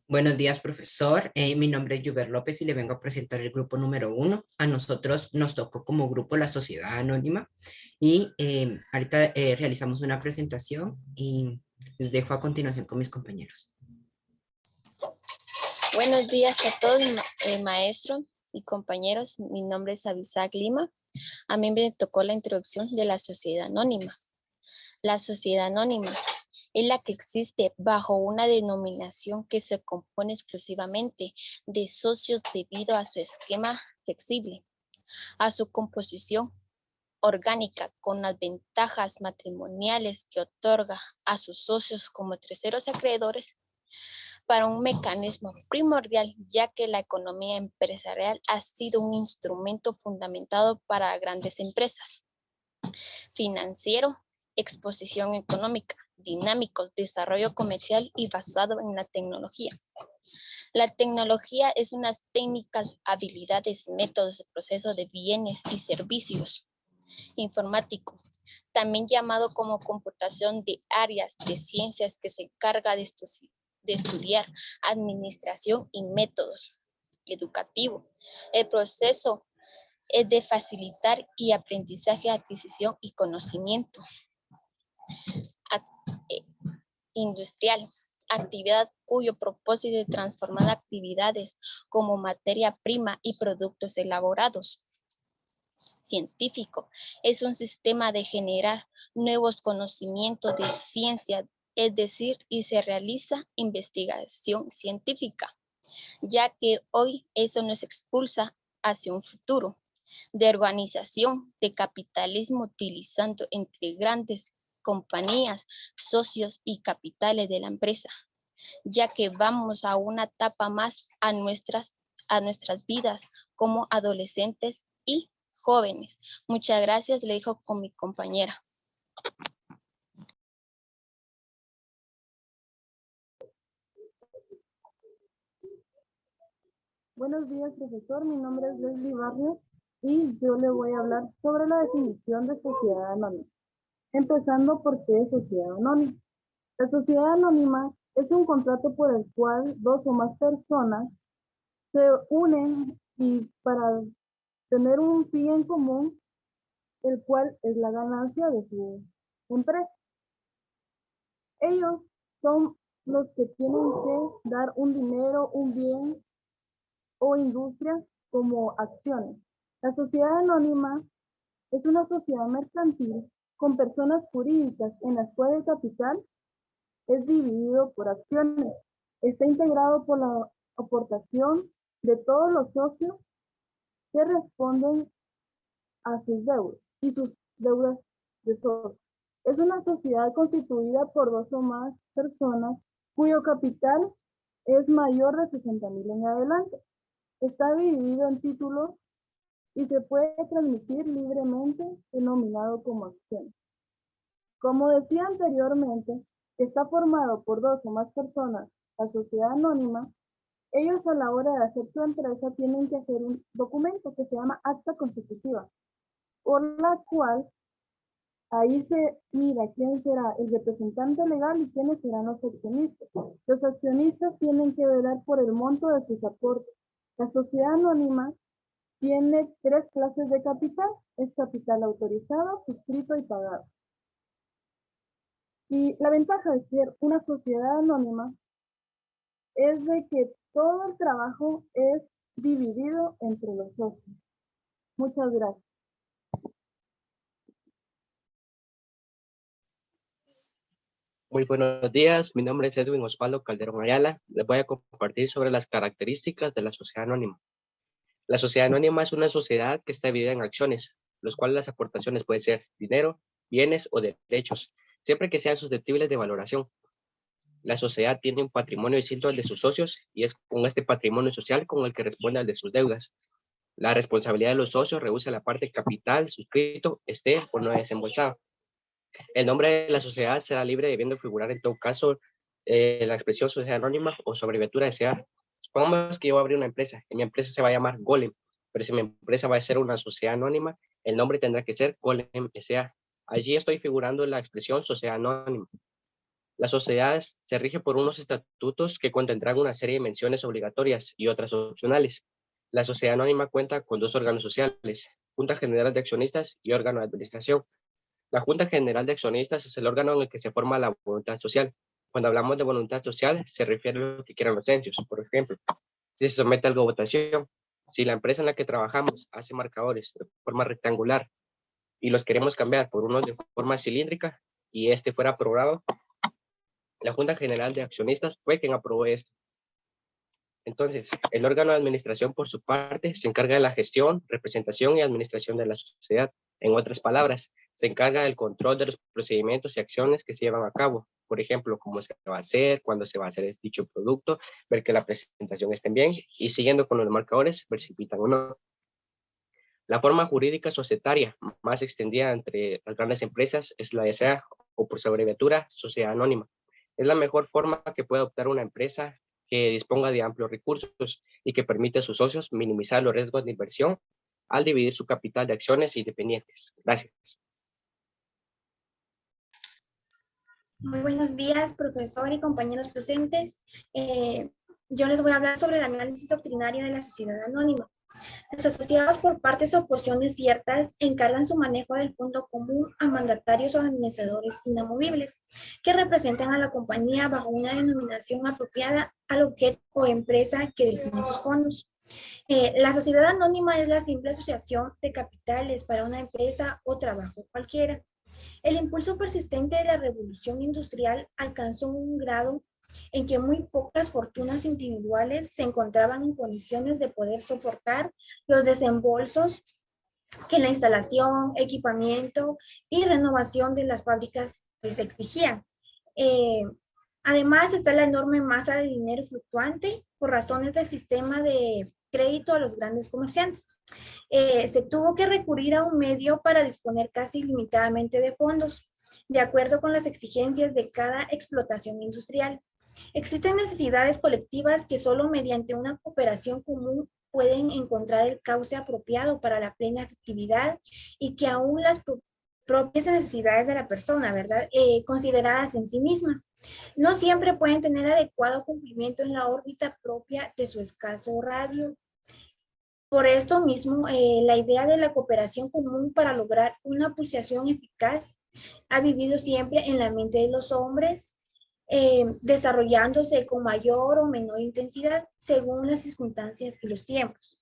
Buenos días, profesor. Mi nombre es Yuber López y le vengo a presentar el grupo número 1. A nosotros nos tocó como grupo la Sociedad Anónima y ahorita realizamos una presentación y les dejo a continuación con mis compañeros. Buenos días a todos, maestro y compañeros. Mi nombre es Abisac Lima. A mí me tocó la introducción de la sociedad anónima. La sociedad anónima es la que existe bajo una denominación que se compone exclusivamente de socios debido a su esquema flexible, a su composición orgánica con las ventajas matrimoniales que otorga a sus socios como terceros acreedores para un mecanismo primordial, ya que la economía empresarial ha sido un instrumento fundamentado para grandes empresas. Financiero, exposición económica, dinámicos, desarrollo comercial y basado en la tecnología. La tecnología es unas técnicas, habilidades, métodos de proceso de bienes y servicios. Informático, también llamado como computación de áreas de ciencias que se encarga de estudiar administración y métodos. Educativo, el proceso es de facilitar y aprendizaje, adquisición y conocimiento. Industrial, actividad cuyo propósito es transformar actividades como materia prima y productos elaborados. Científico, es un sistema de generar nuevos conocimientos de ciencia, es decir, y se realiza investigación científica, ya que hoy eso nos expulsa hacia un futuro de organización de capitalismo utilizando entre grandes compañías, socios y capitales de la empresa, ya que vamos a una etapa más a nuestras vidas como adolescentes y jóvenes. Muchas gracias, le dijo con mi compañera. Buenos días, profesor. Mi nombre es Leslie Barrios y yo le voy a hablar sobre la definición de sociedad anónima. Empezando por qué es sociedad anónima. La sociedad anónima es un contrato por el cual dos o más personas se unen y para tener un fin en común, el cual es la ganancia de su empresa. Ellos son los que tienen que dar un dinero, un bien o industria como acciones. La sociedad anónima es una sociedad mercantil con personas jurídicas en las cuales el capital es dividido por acciones. Está integrado por la aportación de todos los socios que responden a sus deudas y sus deudas de socios. Es una sociedad constituida por dos o más personas cuyo capital es mayor de 60,000 en adelante. Está dividido en títulos y se puede transmitir libremente denominado como acción. Como decía anteriormente, está formado por dos o más personas, la sociedad anónima. Ellos a la hora de hacer su empresa tienen que hacer un documento que se llama acta constitutiva, por la cual ahí se mira quién será el representante legal y quiénes serán los accionistas. Los accionistas tienen que velar por el monto de sus aportes. La sociedad anónima tiene tres clases de capital. Es capital autorizado, suscrito y pagado. Y la ventaja de ser una sociedad anónima es de que todo el trabajo es dividido entre los socios. Muchas gracias. Muy buenos días, mi nombre es Edwin Osvaldo Calderón Ayala. Les voy a compartir sobre las características de la sociedad anónima. La sociedad anónima es una sociedad que está dividida en acciones, los cuales las aportaciones pueden ser dinero, bienes o derechos, siempre que sean susceptibles de valoración. La sociedad tiene un patrimonio distinto al de sus socios y es con este patrimonio social con el que responde al de sus deudas. La responsabilidad de los socios reduce la parte capital suscrito, esté o no desembolsado. El nombre de la sociedad será libre debiendo figurar en todo caso la expresión sociedad anónima o su abreviatura SA. Supongamos que yo voy a abrir una empresa y mi empresa se va a llamar Golem, pero si mi empresa va a ser una sociedad anónima, el nombre tendrá que ser Golem SA. Allí estoy figurando la expresión sociedad anónima. La sociedad se rige por unos estatutos que contendrán una serie de menciones obligatorias y otras opcionales. La sociedad anónima cuenta con dos órganos sociales, Junta General de Accionistas y órgano de administración. La Junta General de Accionistas es el órgano en el que se forma la voluntad social. Cuando hablamos de voluntad social, se refiere a lo que quieran los socios. Por ejemplo, si se somete algo a votación, si la empresa en la que trabajamos hace marcadores de forma rectangular y los queremos cambiar por unos de forma cilíndrica y este fuera aprobado, la Junta General de Accionistas fue quien aprobó esto. Entonces, el órgano de administración, por su parte, se encarga de la gestión, representación y administración de la sociedad. En otras palabras, se encarga del control de los procedimientos y acciones que se llevan a cabo. Por ejemplo, cómo se va a hacer, cuándo se va a hacer dicho producto, ver que la presentación esté bien y siguiendo con los marcadores, ver si pitan o no. La forma jurídica societaria más extendida entre las grandes empresas es la SA o por su abreviatura, Sociedad Anónima. Es la mejor forma que puede adoptar una empresa que disponga de amplios recursos y que permite a sus socios minimizar los riesgos de inversión al dividir su capital de acciones independientes. Gracias. Muy buenos días, profesor y compañeros presentes. Yo les voy a hablar sobre el análisis doctrinario de la sociedad anónima. Los asociados por partes o porciones ciertas encargan su manejo del fondo común a mandatarios o administradores inamovibles que representan a la compañía bajo una denominación apropiada al objeto o empresa que destine sus fondos. La sociedad anónima es la simple asociación de capitales para una empresa o trabajo cualquiera. El impulso persistente de la revolución industrial alcanzó un grado en que muy pocas fortunas individuales se encontraban en condiciones de poder soportar los desembolsos que la instalación, equipamiento y renovación de las fábricas les exigían. Además está la enorme masa de dinero fluctuante por razones del sistema de crédito a los grandes comerciantes. Se tuvo que recurrir a un medio para disponer casi ilimitadamente de fondos, de acuerdo con las exigencias de cada explotación industrial. Existen necesidades colectivas que solo mediante una cooperación común pueden encontrar el cauce apropiado para la plena efectividad y que aún las propias necesidades de la persona, ¿verdad? Consideradas en sí mismas, no siempre pueden tener adecuado cumplimiento en la órbita propia de su escaso radio. Por esto mismo, la idea de la cooperación común para lograr una pulsación eficaz ha vivido siempre en la mente de los hombres, desarrollándose con mayor o menor intensidad según las circunstancias y los tiempos.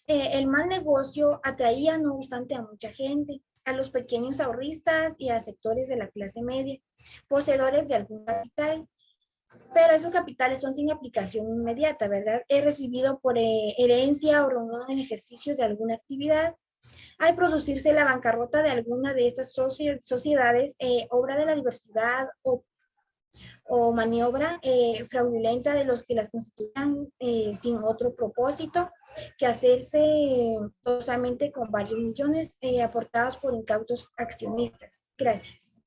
El mal negocio atraía, no obstante, a mucha gente, a los pequeños ahorristas y a sectores de la clase media, poseedores de algún capital, pero esos capitales son sin aplicación inmediata, ¿verdad? He recibido por herencia o reunión en ejercicio de alguna actividad. Al producirse la bancarrota de alguna de estas sociedades, obra de la diversidad o maniobra fraudulenta de los que las constituyan sin otro propósito que hacerse dosamente con varios millones aportados por incautos accionistas. Gracias.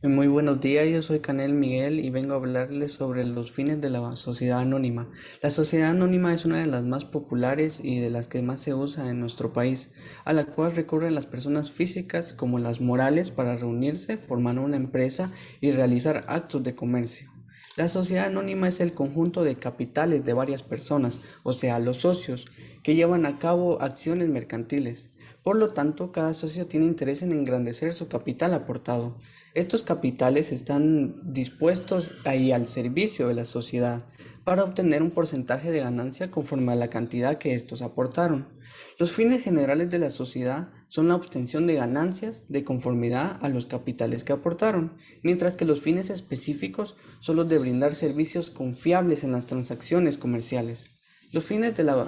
Muy buenos días, yo soy Canel Miguel y vengo a hablarles sobre los fines de la sociedad anónima. La sociedad anónima es una de las más populares y de las que más se usa en nuestro país, a la cual recurren las personas físicas como las morales para reunirse, formar una empresa y realizar actos de comercio. La sociedad anónima es el conjunto de capitales de varias personas, o sea, los socios, que llevan a cabo acciones mercantiles. Por lo tanto, cada socio tiene interés en engrandecer su capital aportado. Estos capitales están dispuestos ahí al servicio de la sociedad para obtener un porcentaje de ganancia conforme a la cantidad que estos aportaron. Los fines generales de la sociedad son la obtención de ganancias de conformidad a los capitales que aportaron, mientras que los fines específicos son los de brindar servicios confiables en las transacciones comerciales. Los fines de la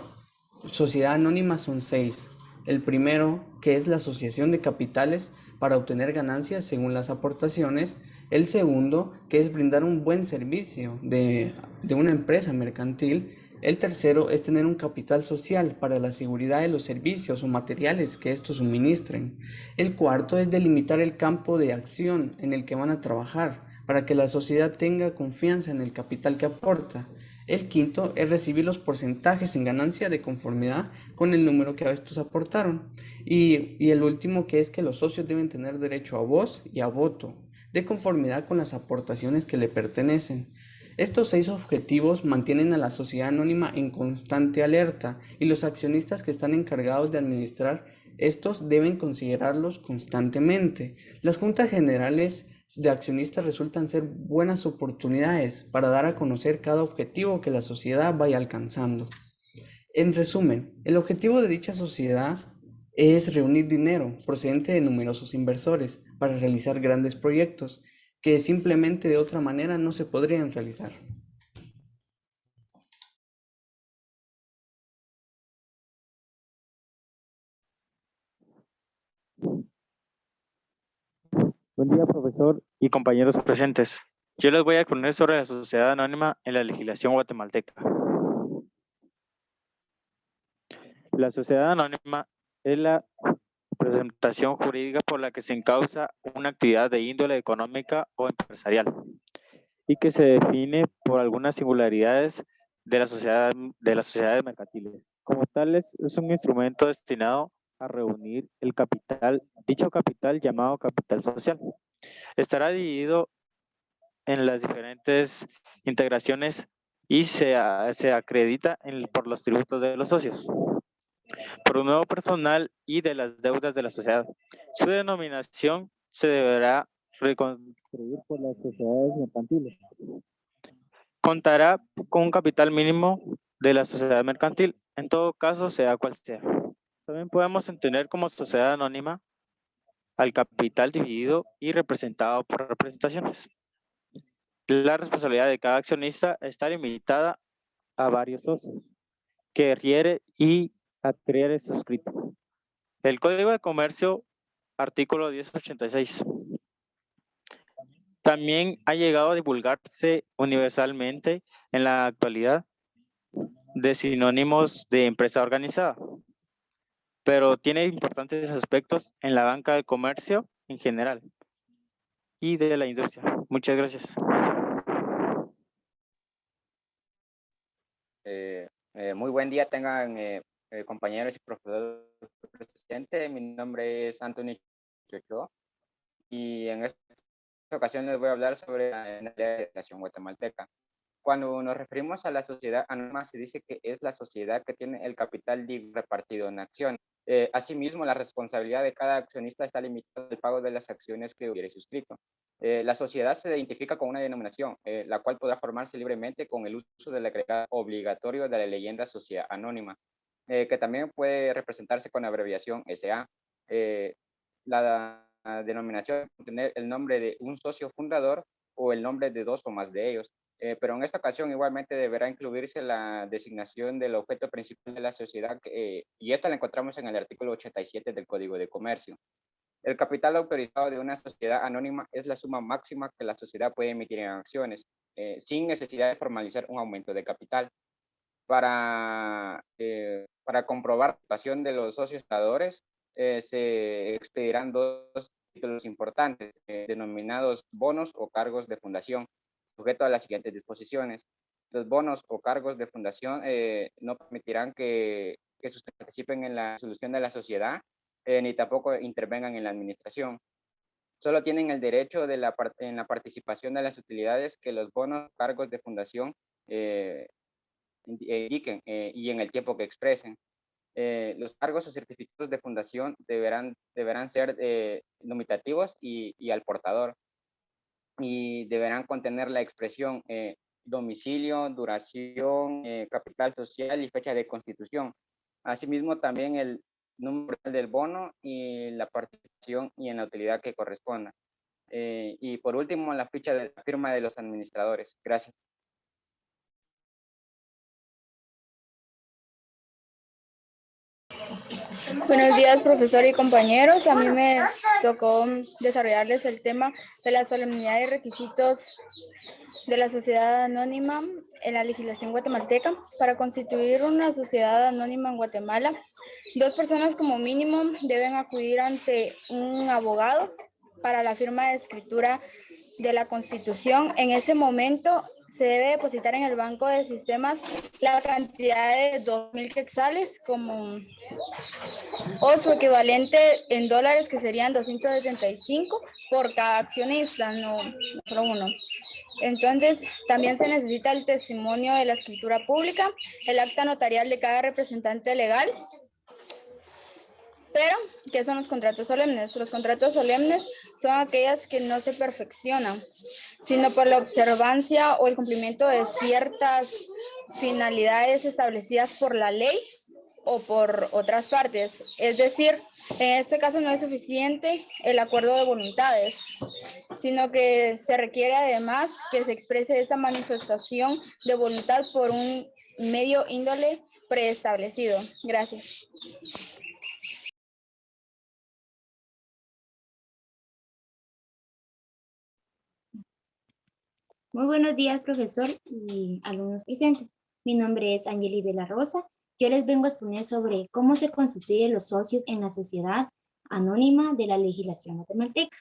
sociedad anónima son 6. El primero, que es la asociación de capitales para obtener ganancias según las aportaciones. El segundo, que es brindar un buen servicio de una empresa mercantil. El tercero es tener un capital social para la seguridad de los servicios o materiales que estos suministren. El cuarto es delimitar el campo de acción en el que van a trabajar para que la sociedad tenga confianza en el capital que aporta. El quinto es recibir los porcentajes en ganancia de conformidad con el número que a estos aportaron. Y el último, que es que los socios deben tener derecho a voz y a voto, de conformidad con las aportaciones que le pertenecen. Estos 6 objetivos mantienen a la sociedad anónima en constante alerta y los accionistas que están encargados de administrar estos deben considerarlos constantemente. Las juntas generales de accionistas resultan ser buenas oportunidades para dar a conocer cada objetivo que la sociedad vaya alcanzando. En resumen, el objetivo de dicha sociedad es reunir dinero procedente de numerosos inversores para realizar grandes proyectos que simplemente de otra manera no se podrían realizar. Buen día, profesor y compañeros presentes. Yo les voy a exponer sobre la sociedad anónima en la legislación guatemalteca. La sociedad anónima es la representación jurídica por la que se encausa una actividad de índole económica o empresarial y que se define por algunas singularidades de las sociedades mercantiles. Como tales, es un instrumento destinado a reunir el capital, dicho capital llamado capital social. Estará dividido en las diferentes integraciones y se acredita por los tributos de los socios, por un nuevo personal y de las deudas de la sociedad. Su denominación se deberá reconstruir por las sociedades mercantiles. Contará con un capital mínimo de la sociedad mercantil, en todo caso, sea cual sea. También podemos entender como sociedad anónima al capital dividido y representado por representaciones. La responsabilidad de cada accionista está limitada a varios socios que adquiere y adquiere suscrito. El Código de Comercio, artículo 1086. También ha llegado a divulgarse universalmente en la actualidad de sinónimos de empresa organizada, pero tiene importantes aspectos en la banca del comercio en general y de la industria. Muchas gracias. Muy buen día tengan compañeros y profesores presentes. Mi nombre es Antonio Chocho y en esta ocasión les voy a hablar sobre la legislación guatemalteca. Cuando nos referimos a la sociedad anónima, se dice que es la sociedad que tiene el capital repartido en acciones. Asimismo, la responsabilidad de cada accionista está limitada al pago de las acciones que hubiere suscrito. La sociedad se identifica con una denominación, la cual podrá formarse libremente con el uso del agregado obligatorio de la leyenda sociedad anónima, que también puede representarse con la abreviación SA. La denominación puede contener el nombre de un socio fundador o el nombre de dos o más de ellos. Pero en esta ocasión igualmente deberá incluirse la designación del objeto principal de la sociedad y esta la encontramos en el artículo 87 del Código de Comercio. El capital autorizado de una sociedad anónima es la suma máxima que la sociedad puede emitir en acciones, sin necesidad de formalizar un aumento de capital. Para comprobar la participación de los socios fundadores, se expedirán dos títulos importantes, denominados bonos o cargos de fundación, sujeto a las siguientes disposiciones. Los bonos o cargos de fundación no permitirán que participen en la solución de la sociedad, ni tampoco intervengan en la administración. Solo tienen el derecho en la participación de las utilidades que los bonos o cargos de fundación indiquen y en el tiempo que expresen. Los cargos o certificados de fundación deberán ser limitativos y al portador, y deberán contener la expresión domicilio, duración, capital social y fecha de constitución. Asimismo, también el número del bono y la participación y en la utilidad que corresponda. Y por último, la ficha de la firma de los administradores. Gracias. Buenos días, profesor y compañeros. A mí me tocó desarrollarles el tema de la solemnidad y requisitos de la sociedad anónima en la legislación guatemalteca. Para constituir una sociedad anónima en Guatemala, 2 personas como mínimo deben acudir ante un abogado para la firma de escritura de la Constitución. En ese momento se debe depositar en el banco de sistemas la cantidad de 2.000 quetzales o su equivalente en dólares, que serían 275 por cada accionista, no solo uno. Entonces, también se necesita el testimonio de la escritura pública, el acta notarial de cada representante legal. Pero, ¿qué son los contratos solemnes? Los contratos solemnes son aquellas que no se perfeccionan, sino por la observancia o el cumplimiento de ciertas finalidades establecidas por la ley o por otras partes. Es decir, en este caso no es suficiente el acuerdo de voluntades, sino que se requiere además que se exprese esta manifestación de voluntad por un medio índole preestablecido. Gracias. Muy buenos días, profesor y alumnos presentes. Mi nombre es Angeli de la Rosa. Yo les vengo a exponer sobre cómo se constituyen los socios en la sociedad anónima de la legislación guatemalteca.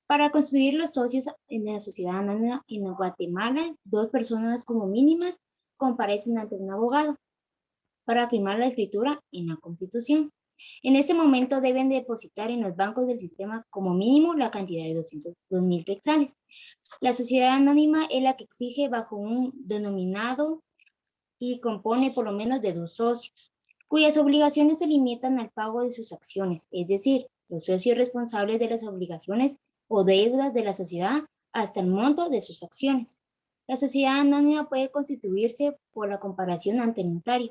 Para constituir los socios en la sociedad anónima en Guatemala, 2 personas como mínimas comparecen ante un abogado para firmar la escritura en la Constitución. En ese momento deben depositar en los bancos del sistema como mínimo la cantidad de 2.000 quetzales. La sociedad anónima es la que exige bajo un denominado y compone por lo menos de 2 socios, cuyas obligaciones se limitan al pago de sus acciones, es decir, los socios responsables de las obligaciones o deudas de la sociedad hasta el monto de sus acciones. La sociedad anónima puede constituirse por la comparación ante el notario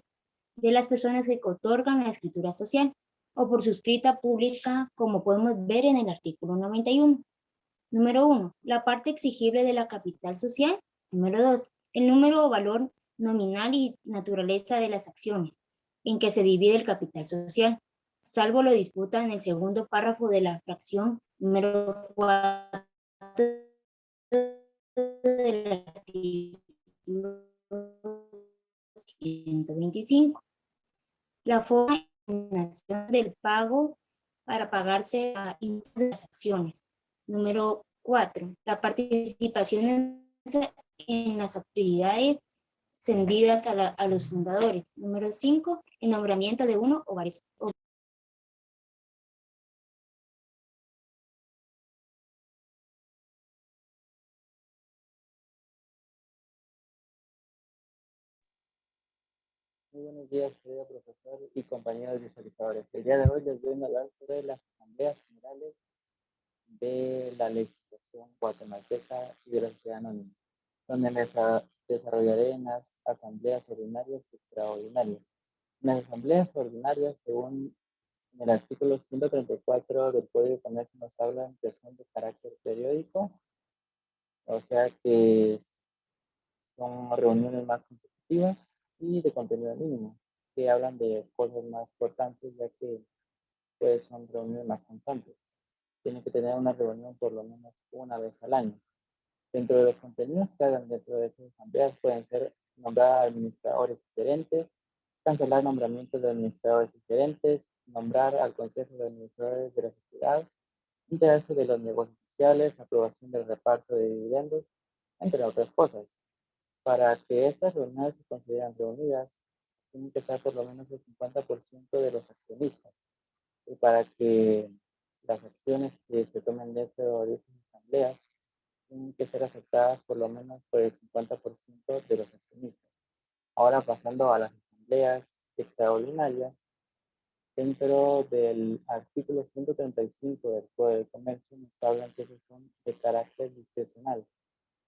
de las personas que otorgan la escritura social o por suscrita pública, como podemos ver en el artículo 91. Número 1. La parte exigible de la capital social. Número 2. El número o valor nominal y naturaleza de las acciones en que se divide el capital social, salvo lo disputa en el segundo párrafo de la fracción número 4 del artículo 125. La forma de determinación del pago para pagarse a las acciones. Número 4. La participación en las actividades cendidas a los fundadores. Número 5. El nombramiento de uno o varios. Muy buenos días, querido profesor y compañeros visualizadores. El día de hoy les voy a hablar sobre las asambleas generales de la legislación guatemalteca y de la sociedad anónima, donde me desarrollaré en las asambleas ordinarias y extraordinarias. En las asambleas ordinarias, según el artículo 134 del Código de Comercio, nos hablan que son de carácter periódico, o sea que son reuniones más consecutivas y de contenido mínimo, que hablan de cosas más importantes, ya que pues, son reuniones más constantes. Tienen que tener una reunión por lo menos una vez al año. Dentro de los contenidos que hagan dentro de estas asambleas pueden ser nombrar administradores y gerentes, cancelar nombramientos de administradores y gerentes, nombrar al consejo de administradores de la sociedad, enterarse de los negocios sociales, aprobación del reparto de dividendos, entre otras cosas. Para que estas reuniones se consideren reunidas, tienen que estar por lo menos el 50% de los accionistas. Y para que las acciones que se tomen dentro de estas asambleas tienen que ser aceptadas por lo menos por el 50% de los accionistas. Ahora pasando a las asambleas extraordinarias, dentro del artículo 135 del Código de Comercio nos hablan que esos son de carácter discrecional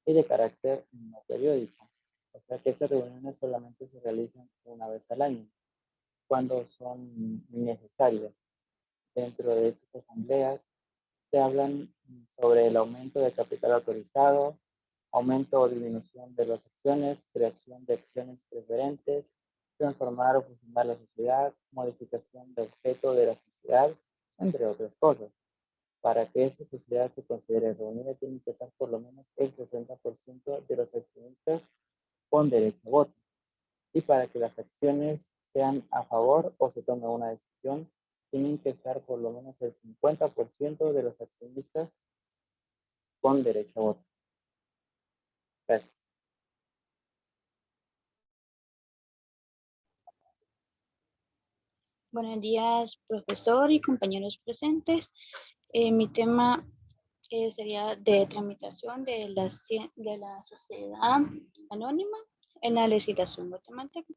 y de carácter no periódico. O sea que esas reuniones solamente se realizan una vez al año, cuando son necesarias. Dentro de estas asambleas se hablan sobre el aumento de capital autorizado, aumento o disminución de las acciones, creación de acciones preferentes, transformar o fusionar la sociedad, modificación de objeto de la sociedad, entre otras cosas. Para que esta sociedad se considere reunida, tiene que estar por lo menos el 60% de los accionistas con derecho a voto. Y para que las acciones sean a favor o se tome una decisión, tienen que estar por lo menos el 50% de los accionistas con derecho a voto. Gracias. Buenos días, profesor y compañeros presentes. Mi tema sería de tramitación de la sociedad anónima en la legislación guatemalteca.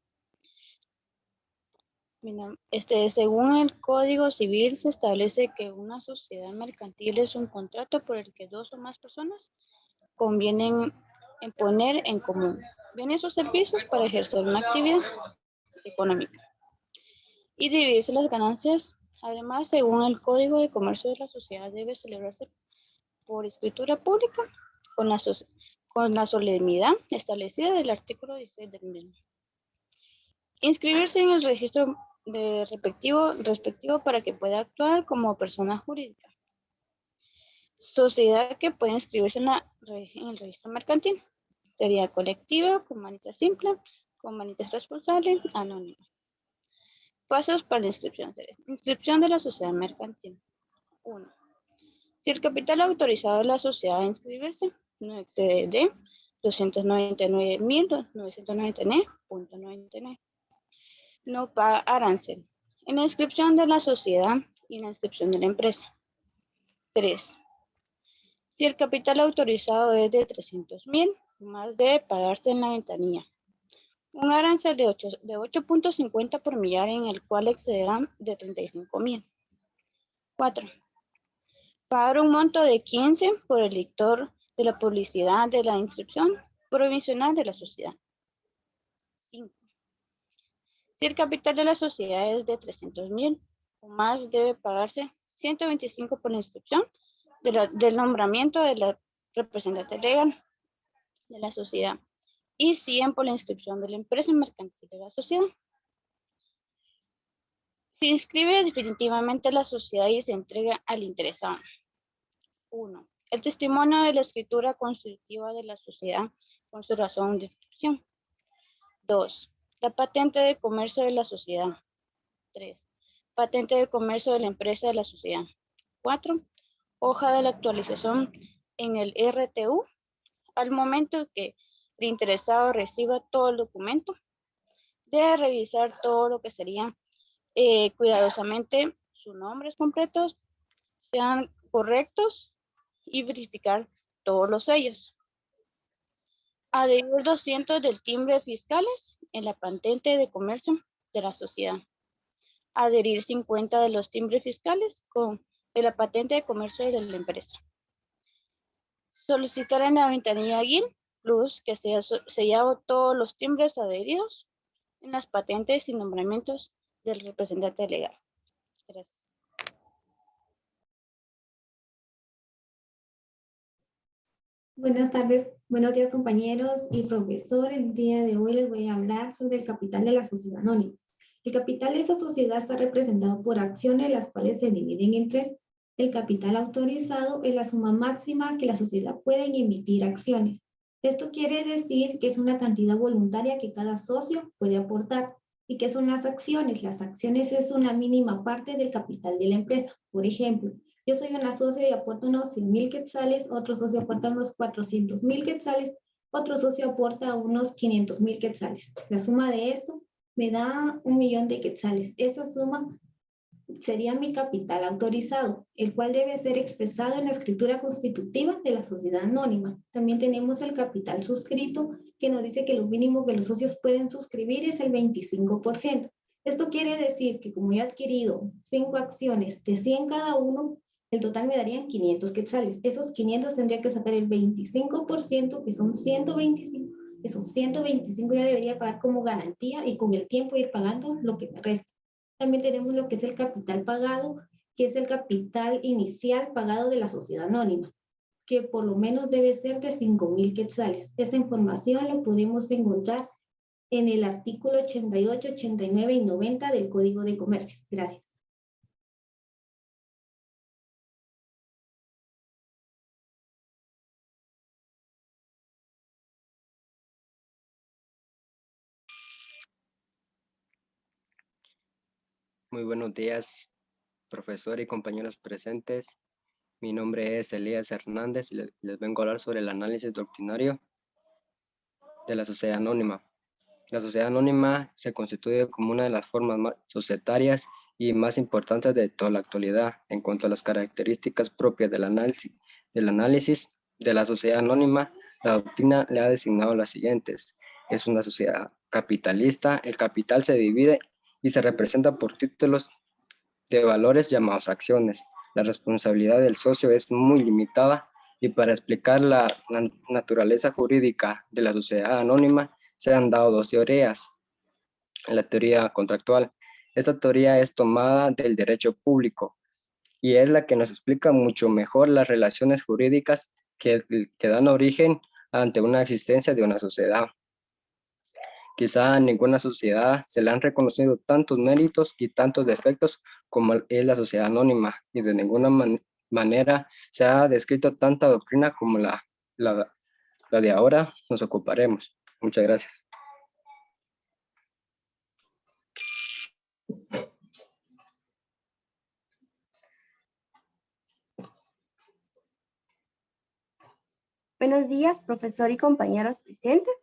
Según el Código Civil se establece que una sociedad mercantil es un contrato por el que dos o más personas convienen en poner en común bienes o servicios para ejercer una actividad económica y dividirse las ganancias. Además, según el Código de Comercio de la sociedad, debe celebrarse por escritura pública con la solemnidad establecida del artículo 16 del mismo. Inscribirse en el registro respectivo para que pueda actuar como persona jurídica. Sociedad que puede inscribirse en el registro mercantil. Sería colectiva, con manita simple, con manitas responsable, anónima. Pasos para la inscripción. Inscripción de la sociedad mercantil. 1. Si el capital autorizado de la sociedad a inscribirse no excede de 299.999.99, no paga arancel en la inscripción de la sociedad y en la inscripción de la empresa. 3. Si el capital autorizado es de 300.000, más debe pagarse en la ventanilla un arancel de 8.50 por millar, en el cual excederán de 35.000. 4. Pagar un monto de 15 por el lector de la publicidad de la inscripción provisional de la sociedad. 5. Si el capital de la sociedad es de 300.000 o más, debe pagarse 125 por la inscripción del nombramiento de la representante legal de la sociedad y 100 por la inscripción de la empresa mercantil de la sociedad. Se inscribe definitivamente la sociedad y se entrega al interesado. 1. El testimonio de la escritura constitutiva de la sociedad con su razón de inscripción. 2. La patente de comercio de la sociedad. 3. Patente de comercio de la empresa de la sociedad. 4. Hoja de la actualización en el RTU. Al momento que el interesado reciba todo el documento, debe revisar todo lo que sería cuidadosamente sus nombres completos, sean correctos y verificar todos los sellos. Adherir 200 del timbre fiscales en la patente de comercio de la sociedad. Adherir 50 de los timbres fiscales de la patente de comercio de la empresa. Solicitar en la ventanilla GIL Plus que sea sellado todos los timbres adheridos en las patentes y nombramientos del representante legal. Gracias. Buenas tardes, buenos días compañeros y profesor. El día de hoy les voy a hablar sobre el capital de la sociedad anónima. El capital de esa sociedad está representado por acciones, las cuales se dividen en tres. El capital autorizado es la suma máxima que la sociedad puede emitir acciones. Esto quiere decir que es una cantidad voluntaria que cada socio puede aportar. ¿Y qué son las acciones? Las acciones es una mínima parte del capital de la empresa. Por ejemplo, yo soy una socia y aporto unos 100.000 quetzales, otro socio aporta unos 400.000 quetzales, otro socio aporta unos 500.000 quetzales. La suma de esto me da 1.000.000 de quetzales. Esa suma sería mi capital autorizado, el cual debe ser expresado en la escritura constitutiva de la sociedad anónima. También tenemos el capital suscrito, que nos dice que lo mínimo que los socios pueden suscribir es el 25%. Esto quiere decir que como yo he adquirido 5 acciones de 100 cada uno, el total me darían 500 quetzales. Esos 500 tendría que sacar el 25%, que son 125. Esos 125 ya debería pagar como garantía y con el tiempo ir pagando lo que me resta. También tenemos lo que es el capital pagado, que es el capital inicial pagado de la sociedad anónima, que por lo menos debe ser de 5.000 quetzales. Esta información lo podemos encontrar en el artículo 88, 89 y 90 del Código de Comercio. Gracias. Muy buenos días, profesor y compañeros presentes. Mi nombre es Elías Hernández y les vengo a hablar sobre el análisis doctrinario de la sociedad anónima. La sociedad anónima se constituye como una de las formas societarias y más importantes de toda la actualidad. En cuanto a las características propias del análisis de la sociedad anónima, la doctrina le ha designado las siguientes. Es una sociedad capitalista. El capital se divide y se representa por títulos de valores llamados acciones. La responsabilidad del socio es muy limitada y para explicar la naturaleza jurídica de la sociedad anónima se han dado dos teorías. La teoría contractual. Esta teoría es tomada del derecho público y es la que nos explica mucho mejor las relaciones jurídicas que dan origen ante una existencia de una sociedad. Quizá a ninguna sociedad se le han reconocido tantos méritos y tantos defectos como es la sociedad anónima, y de ninguna manera se ha descrito tanta doctrina como la de ahora nos ocuparemos. Muchas gracias. Buenos días, profesor y compañeros presentes.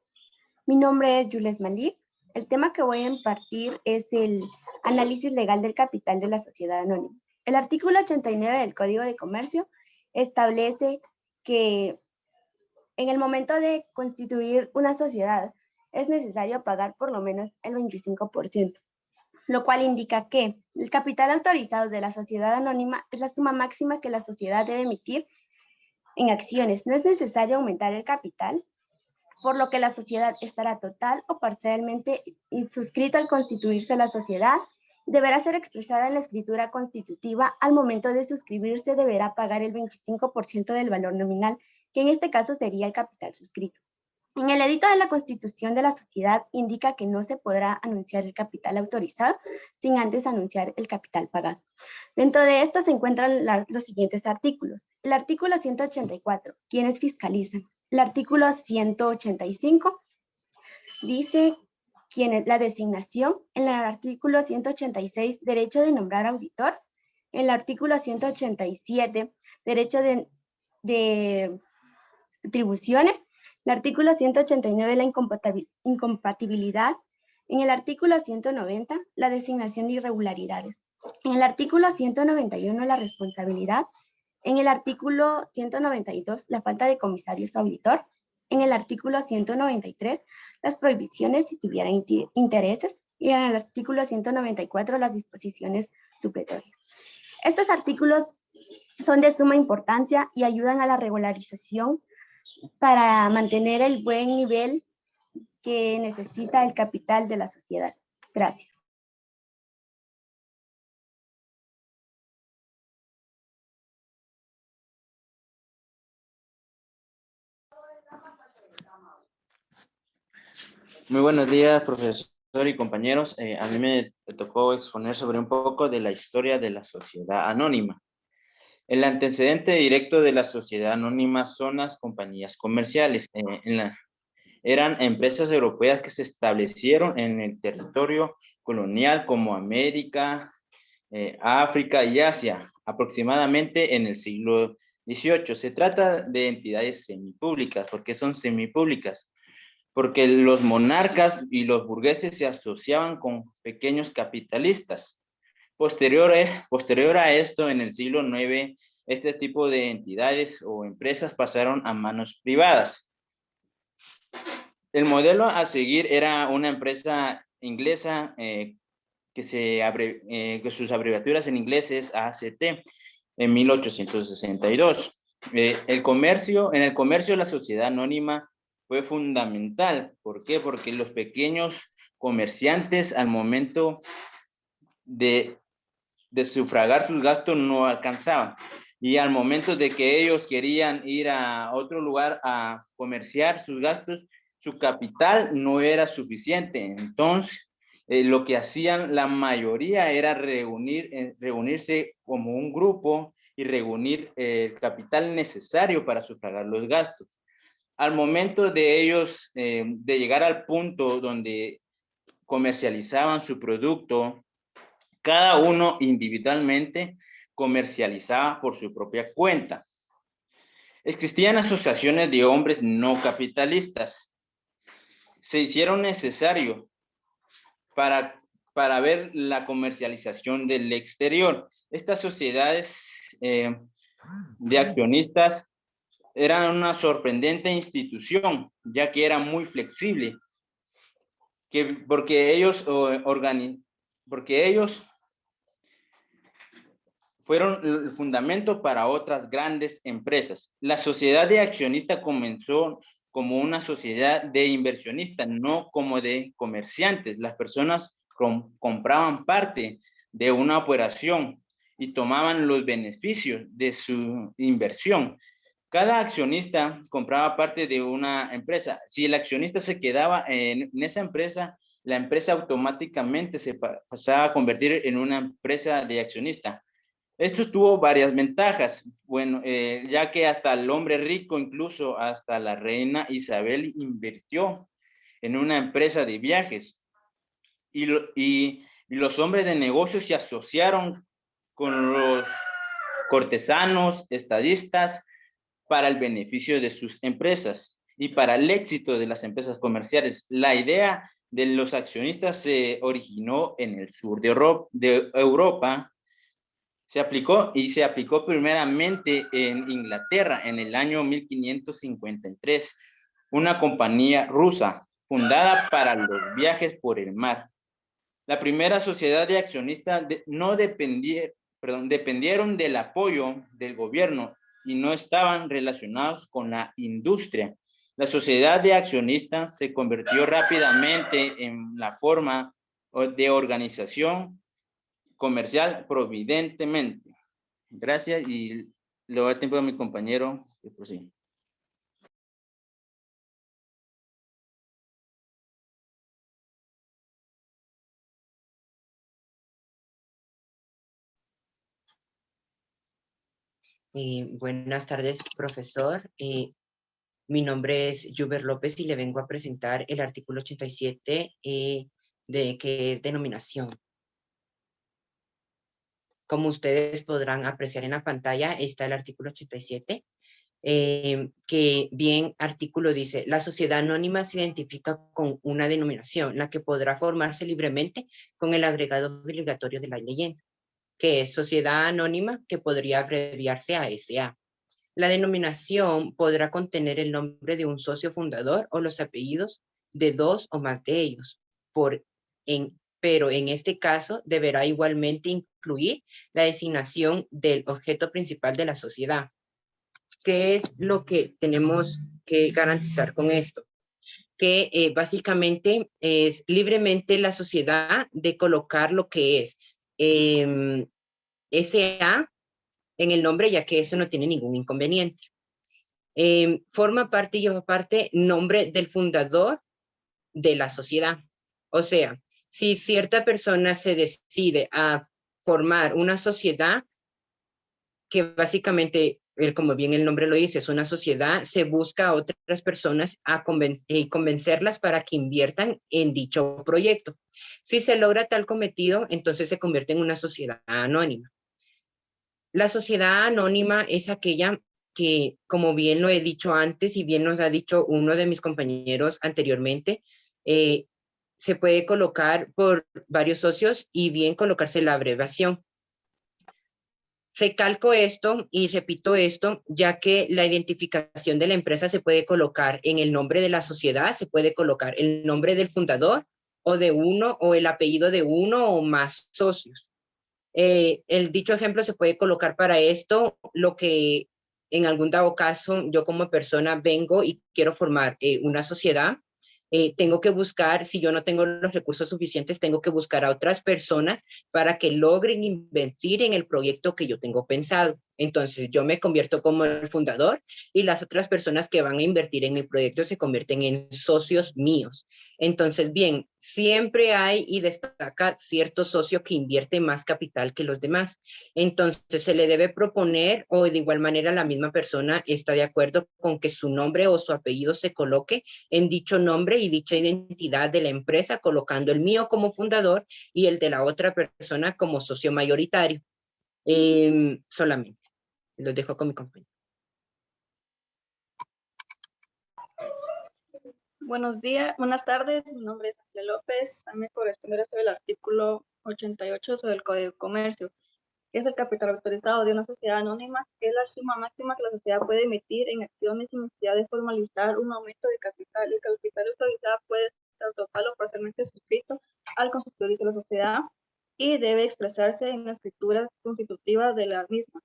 Mi nombre es Jules Malik. El tema que voy a impartir es el análisis legal del capital de la sociedad anónima. El artículo 89 del Código de Comercio establece que en el momento de constituir una sociedad es necesario pagar por lo menos el 25%, lo cual indica que el capital autorizado de la sociedad anónima es la suma máxima que la sociedad debe emitir en acciones. No es necesario aumentar el capital, por lo que la sociedad estará total o parcialmente suscrita al constituirse la sociedad. Deberá ser expresada en la escritura constitutiva. Al momento de suscribirse deberá pagar el 25% del valor nominal, que en este caso sería el capital suscrito. En el edicto de la constitución de la sociedad indica que no se podrá anunciar el capital autorizado sin antes anunciar el capital pagado. Dentro de esto se encuentran los siguientes artículos. El artículo 184, ¿quiénes fiscalizan? El artículo 185 dice la designación. En el artículo 186, derecho de nombrar auditor. En el artículo 187, derecho de atribuciones. El artículo 189, la incompatibilidad. En el artículo 190, la designación de irregularidades. En el artículo 191, la responsabilidad. En el artículo 192, la falta de comisarios o auditor. En el artículo 193, las prohibiciones si tuvieran intereses. Y en el artículo 194, las disposiciones supletorias. Estos artículos son de suma importancia y ayudan a la regularización para mantener el buen nivel que necesita el capital de la sociedad. Gracias. Muy buenos días, profesor y compañeros. A mí me tocó exponer sobre un poco de la historia de la sociedad anónima. El antecedente directo de la sociedad anónima son las compañías comerciales. Eran empresas europeas que se establecieron en el territorio colonial como América, África y Asia, aproximadamente en el siglo XVIII. Se trata de entidades semipúblicas. ¿Por qué son semipúblicas? Porque los monarcas y los burgueses se asociaban con pequeños capitalistas. Posterior a esto, en el siglo IX, este tipo de entidades o empresas pasaron a manos privadas. El modelo a seguir era una empresa inglesa que sus abreviaturas en inglés es ACT, en 1862. En el comercio, la sociedad anónima fue fundamental. ¿Por qué? Porque los pequeños comerciantes al momento de sufragar sus gastos no alcanzaban. Y al momento de que ellos querían ir a otro lugar a comerciar sus gastos, su capital no era suficiente. Entonces, lo que hacían la mayoría era reunirse como un grupo y reunir el capital necesario para sufragar los gastos. Al momento de ellos de llegar al punto donde comercializaban su producto, cada uno individualmente comercializaba por su propia cuenta. Existían asociaciones de hombres no capitalistas. Se hicieron necesario para para ver la comercialización del exterior. Estas sociedades de accionistas eran una sorprendente institución, ya que era muy flexible, porque ellos fueron el fundamento para otras grandes empresas. La sociedad de accionistas comenzó como una sociedad de inversionistas, no como de comerciantes. Las personas compraban parte de una operación y tomaban los beneficios de su inversión. Cada accionista compraba parte de una empresa. Si el accionista se quedaba en esa empresa, la empresa automáticamente se pasaba a convertir en una empresa de accionista. Esto tuvo varias ventajas, bueno, ya que hasta el hombre rico, incluso hasta la reina Isabel, invirtió en una empresa de viajes. Y los hombres de negocios se asociaron con los cortesanos, estadistas, para el beneficio de sus empresas y para el éxito de las empresas comerciales. La idea de los accionistas se originó en el sur de Europa. Se aplicó primeramente en Inglaterra en el año 1553, una compañía rusa fundada para los viajes por el mar. La primera sociedad de accionistas dependieron del apoyo del gobierno y no estaban relacionados con la industria. La sociedad de accionistas se convirtió rápidamente en la forma de organización comercial providentemente. Gracias y le doy tiempo a mi compañero que prosiga. Buenas tardes, profesor. Mi nombre es Juber López y le vengo a presentar el artículo 87 que es denominación. Como ustedes podrán apreciar en la pantalla, está el artículo 87, que bien artículo dice, la sociedad anónima se identifica con una denominación, la que podrá formarse libremente con el agregado obligatorio de la leyenda, que es sociedad anónima, que podría abreviarse a SA. La denominación podrá contener el nombre de un socio fundador o los apellidos de dos o más de ellos, pero en este caso deberá igualmente incluir la designación del objeto principal de la sociedad. ¿Qué es lo que tenemos que garantizar con esto? Que básicamente es libremente la sociedad de colocar lo que es SA en el nombre, ya que eso no tiene ningún inconveniente. Forma parte y lleva parte nombre del fundador de la sociedad. O sea, si cierta persona se decide a formar una sociedad, que básicamente, como bien el nombre lo dice, es una sociedad, se busca a otras personas y convencerlas para que inviertan en dicho proyecto. Si se logra tal cometido, entonces se convierte en una sociedad anónima. La sociedad anónima es aquella que, como bien lo he dicho antes y bien nos ha dicho uno de mis compañeros anteriormente, se puede colocar por varios socios y bien colocarse la abreviación. Recalco esto y repito esto, ya que la identificación de la empresa se puede colocar en el nombre de la sociedad, se puede colocar el nombre del fundador o de uno o el apellido de uno o más socios. El dicho ejemplo se puede colocar para esto, lo que en algún dado caso yo como persona vengo y quiero formar una sociedad, tengo que buscar, si yo no tengo los recursos suficientes, tengo que buscar a otras personas para que logren invertir en el proyecto que yo tengo pensado. Entonces yo me convierto como el fundador y las otras personas que van a invertir en mi proyecto se convierten en socios míos. Entonces, bien, siempre hay y destaca cierto socio que invierte más capital que los demás. Entonces se le debe proponer o de igual manera la misma persona está de acuerdo con que su nombre o su apellido se coloque en dicho nombre y dicha identidad de la empresa, colocando el mío como fundador y el de la otra persona como socio mayoritario. Solamente. Los dejo con mi compañero. Buenos días, buenas tardes. Mi nombre es Ángela López. A mí me corresponderá sobre el artículo 88 sobre el Código de Comercio, que es el capital autorizado de una sociedad anónima, que es la suma máxima que la sociedad puede emitir en acciones sin necesidad de formalizar un aumento de capital. El capital autorizado puede estar total o parcialmente suscrito al constituirse la sociedad y debe expresarse en la escritura constitutiva de la misma.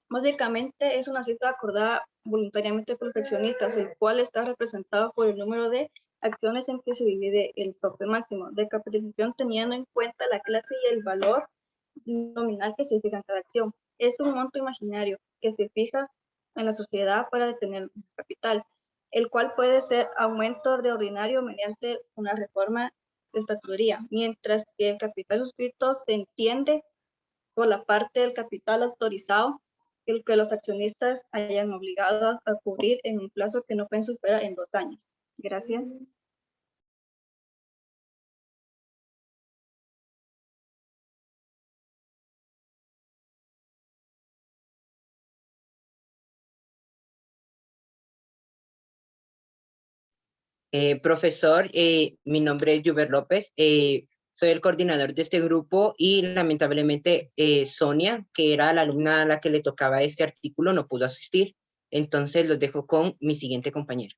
Básicamente es una cifra acordada voluntariamente por los accionistas, el cual está representado por el número de acciones en que se divide el tope máximo de capitalización, teniendo en cuenta la clase y el valor nominal que se fija en cada acción. Es un monto imaginario que se fija en la sociedad para detener el capital, el cual puede ser aumento de ordinario mediante una reforma de estatutoría, mientras que el capital suscrito se entiende por la parte del capital autorizado el que los accionistas hayan obligado a cubrir en un plazo que no pueden superar en 2 años. Gracias. Profesor, mi nombre es Juber López, soy el coordinador de este grupo y lamentablemente Sonia, que era la alumna a la que le tocaba este artículo, no pudo asistir. Entonces los dejo con mi siguiente compañero.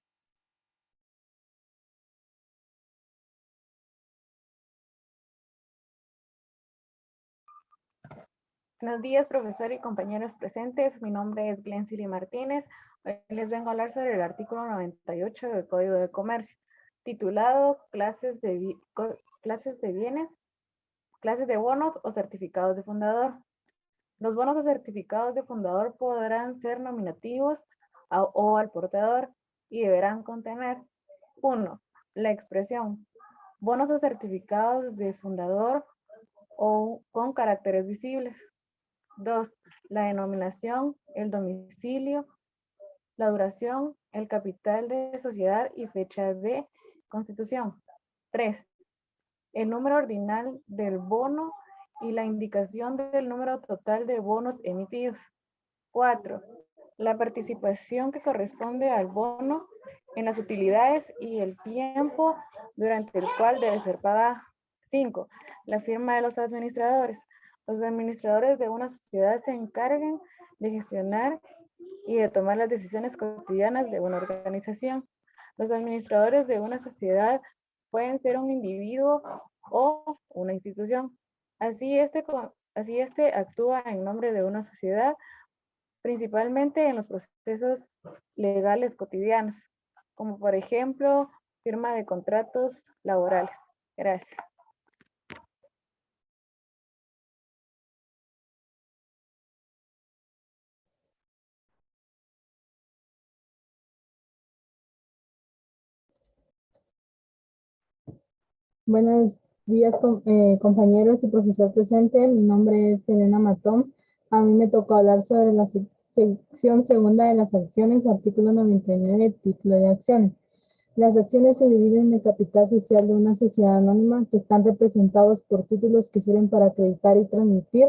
Buenos días, profesor y compañeros presentes. Mi nombre es Glenn Siri Martínez. Hoy les vengo a hablar sobre el artículo 98 del Código de Comercio, titulado clases de bienes, clases de bonos o certificados de fundador. Los bonos o certificados de fundador podrán ser nominativos o al portador y deberán contener 1. La expresión bonos o certificados de fundador o con caracteres visibles. 2. La denominación, el domicilio, la duración, el capital de sociedad y fecha de constitución. 3. El número ordinal del bono y la indicación del número total de bonos emitidos. 4. La participación que corresponde al bono en las utilidades y el tiempo durante el cual debe ser pagada. 5. La firma de los administradores. Los administradores de una sociedad se encargan de gestionar y de tomar las decisiones cotidianas de una organización. Los administradores de una sociedad pueden ser un individuo o una institución. Así este actúa en nombre de una sociedad, principalmente en los procesos legales cotidianos, como por ejemplo, firma de contratos laborales. Gracias. Buenos días, compañeros y profesor presente. Mi nombre es Elena Matón. A mí me tocó hablar sobre la sección segunda de las acciones, artículo 99, título de acciones. Las acciones se dividen en el capital social de una sociedad anónima que están representados por títulos que sirven para acreditar y transmitir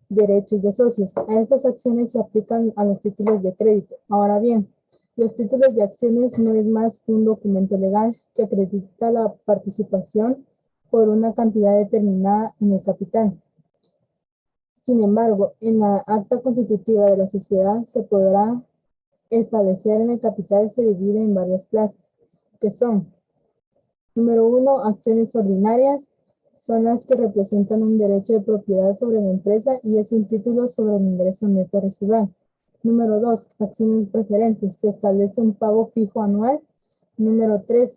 derechos de socios. A estas acciones se aplican a los títulos de crédito. Ahora bien, los títulos de acciones no es más que un documento legal que acredita la participación por una cantidad determinada en el capital. Sin embargo, en la acta constitutiva de la sociedad se podrá establecer en el capital se divide en varias clases, que son, número 1, acciones ordinarias, son las que representan un derecho de propiedad sobre la empresa y es un título sobre el ingreso neto residual. Número 2, acciones preferentes, se establece un pago fijo anual. Número 3,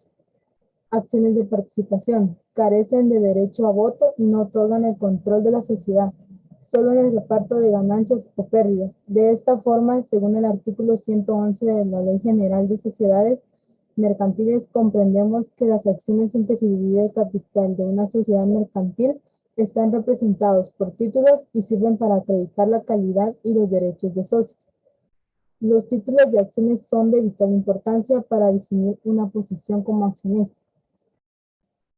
acciones de participación, carecen de derecho a voto y no otorgan el control de la sociedad, solo en el reparto de ganancias o pérdidas. De esta forma, según el artículo 111 de la Ley General de Sociedades Mercantiles, comprendemos que las acciones en que se divide el capital de una sociedad mercantil están representados por títulos y sirven para acreditar la calidad y los derechos de socios. Los títulos de acciones son de vital importancia para definir una posición como accionista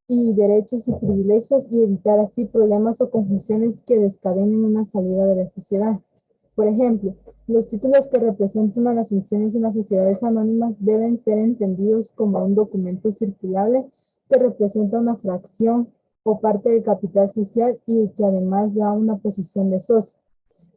y derechos y privilegios y evitar así problemas o confusiones que descadenen una salida de la sociedad. Por ejemplo, los títulos que representan a las funciones en las sociedades anónimas deben ser entendidos como un documento circulable que representa una fracción o parte del capital social y que además da una posición de socio.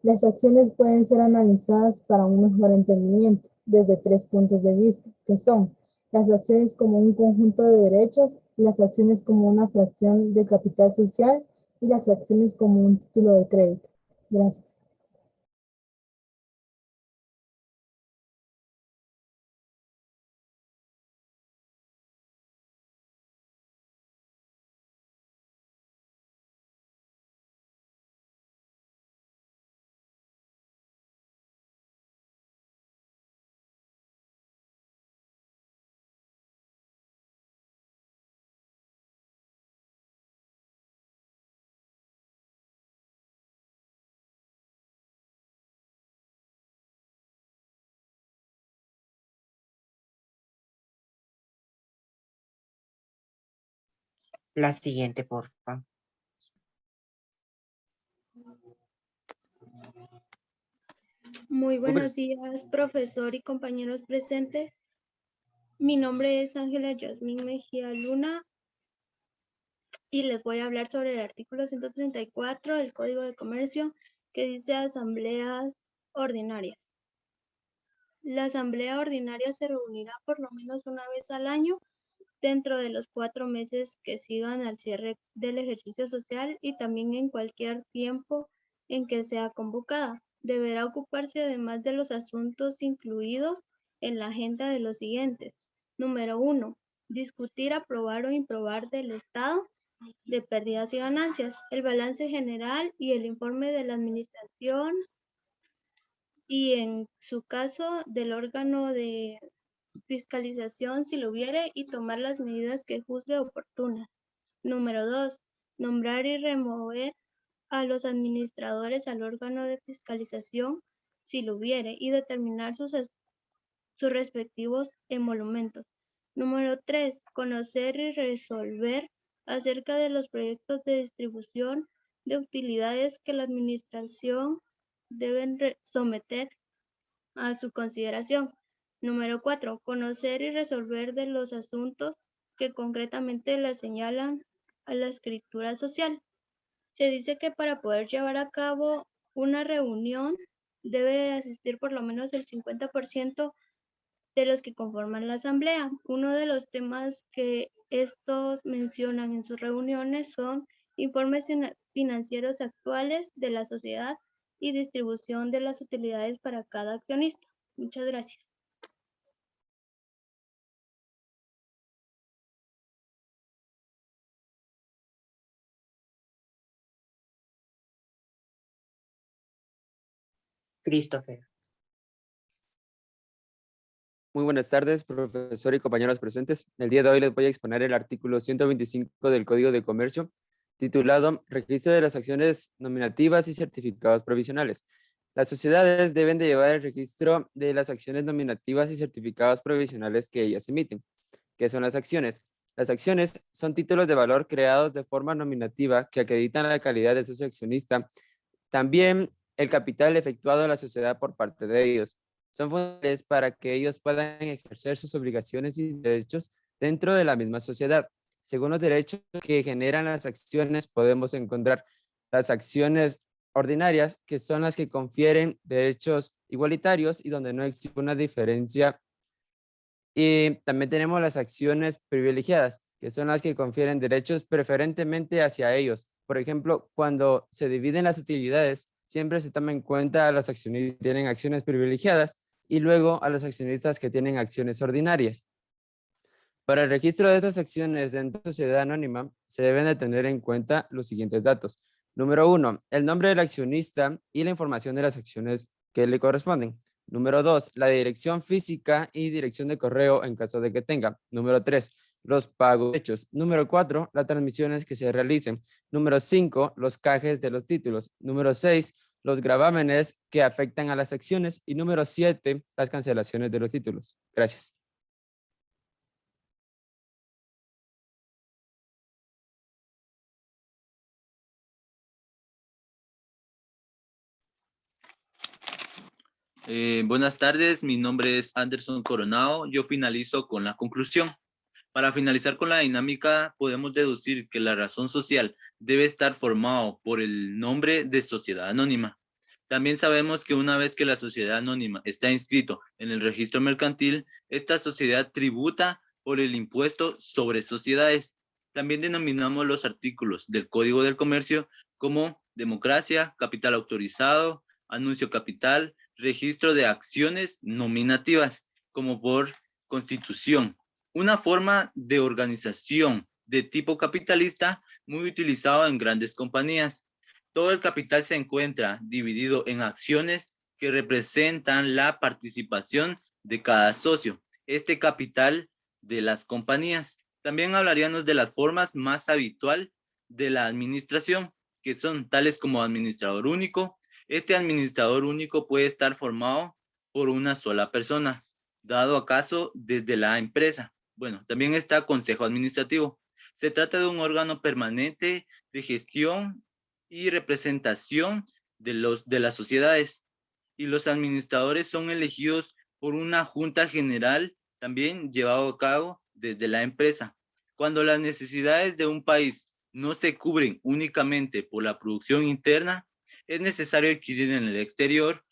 Las acciones pueden ser analizadas para un mejor entendimiento desde 3 puntos de vista, que son las acciones como un conjunto de derechos, las acciones como una fracción del capital social y las acciones como un título de crédito. Gracias. La siguiente, porfa. Muy buenos días, profesor y compañeros presentes. Mi nombre es Ángela Yasmín Mejía Luna y les voy a hablar sobre el artículo 134 del Código de Comercio que dice asambleas ordinarias. La asamblea ordinaria se reunirá por lo menos una vez al año dentro de los 4 meses que sigan al cierre del ejercicio social y también en cualquier tiempo en que sea convocada. Deberá ocuparse además de los asuntos incluidos en la agenda de los siguientes. Número 1. Discutir, aprobar o improbar del estado de pérdidas y ganancias, el balance general y el informe de la administración y en su caso del órgano de fiscalización si lo hubiere y tomar las medidas que juzgue oportunas. Número 2. Nombrar y remover a los administradores al órgano de fiscalización si lo hubiere y determinar sus respectivos emolumentos. Número 3. Conocer y resolver acerca de los proyectos de distribución de utilidades que la administración deben someter a su consideración. Número 4. Conocer y resolver de los asuntos que concretamente le señalan a la escritura social. Se dice que para poder llevar a cabo una reunión debe asistir por lo menos el 50% de los que conforman la asamblea. Uno de los temas que estos mencionan en sus reuniones son informes financieros actuales de la sociedad y distribución de las utilidades para cada accionista. Muchas gracias. Christopher. Muy buenas tardes, profesor y compañeros presentes. El día de hoy les voy a exponer el artículo 125 del Código de Comercio, titulado Registro de las acciones nominativas y certificados provisionales. Las sociedades deben de llevar el registro de las acciones nominativas y certificados provisionales que ellas emiten. ¿Qué son las acciones? Las acciones son títulos de valor creados de forma nominativa que acreditan la calidad de socio accionista. También el capital efectuado a la sociedad por parte de ellos. Son fundamentales para que ellos puedan ejercer sus obligaciones y derechos dentro de la misma sociedad. Según los derechos que generan las acciones, podemos encontrar las acciones ordinarias, que son las que confieren derechos igualitarios y donde no existe una diferencia. Y también tenemos las acciones privilegiadas, que son las que confieren derechos preferentemente hacia ellos. Por ejemplo, cuando se dividen las utilidades, siempre se toma en cuenta a los accionistas que tienen acciones privilegiadas y luego a los accionistas que tienen acciones ordinarias. Para el registro de estas acciones dentro de la sociedad anónima, se deben de tener en cuenta los siguientes datos. Número 1, el nombre del accionista y la información de las acciones que le corresponden. Número 2, la dirección física y dirección de correo en caso de que tenga. Número 3, los pagos hechos. Número 4, las transmisiones que se realicen. Número 5, los cajes de los títulos. Número 6, los gravámenes que afectan a las acciones. Y número 7, las cancelaciones de los títulos. Gracias. Buenas tardes, mi nombre es Anderson Coronado. Yo finalizo con la conclusión. Para finalizar con la dinámica, podemos deducir que la razón social debe estar formado por el nombre de sociedad anónima. También sabemos que una vez que la sociedad anónima está inscrito en el registro mercantil, esta sociedad tributa por el impuesto sobre sociedades. También denominamos los artículos del Código del Comercio como democracia, capital autorizado, anuncio capital, registro de acciones nominativas, como por constitución. Una forma de organización de tipo capitalista muy utilizado en grandes compañías. Todo el capital se encuentra dividido en acciones que representan la participación de cada socio. Este capital de las compañías. También hablaríamos de las formas más habitual de la administración, que son tales como administrador único. Este administrador único puede estar formado por una sola persona, dado acaso desde la empresa. Bueno, también está consejo administrativo. Se trata de un órgano permanente de gestión y representación de las sociedades. Y los administradores son elegidos por una junta general, también llevado a cabo desde la empresa. Cuando las necesidades de un país no se cubren únicamente por la producción interna, es necesario adquirir en el exterior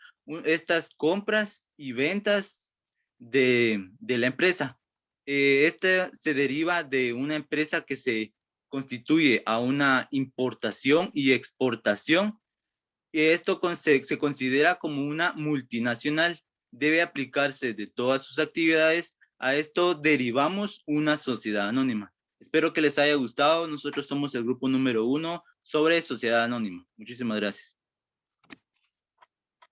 estas compras y ventas de la empresa. Esta se deriva de una empresa que se constituye a una importación y exportación. Esto se considera como una multinacional. Debe aplicarse de todas sus actividades. A esto derivamos una sociedad anónima. Espero que les haya gustado. Nosotros somos el grupo número 1 sobre sociedad anónima. Muchísimas gracias.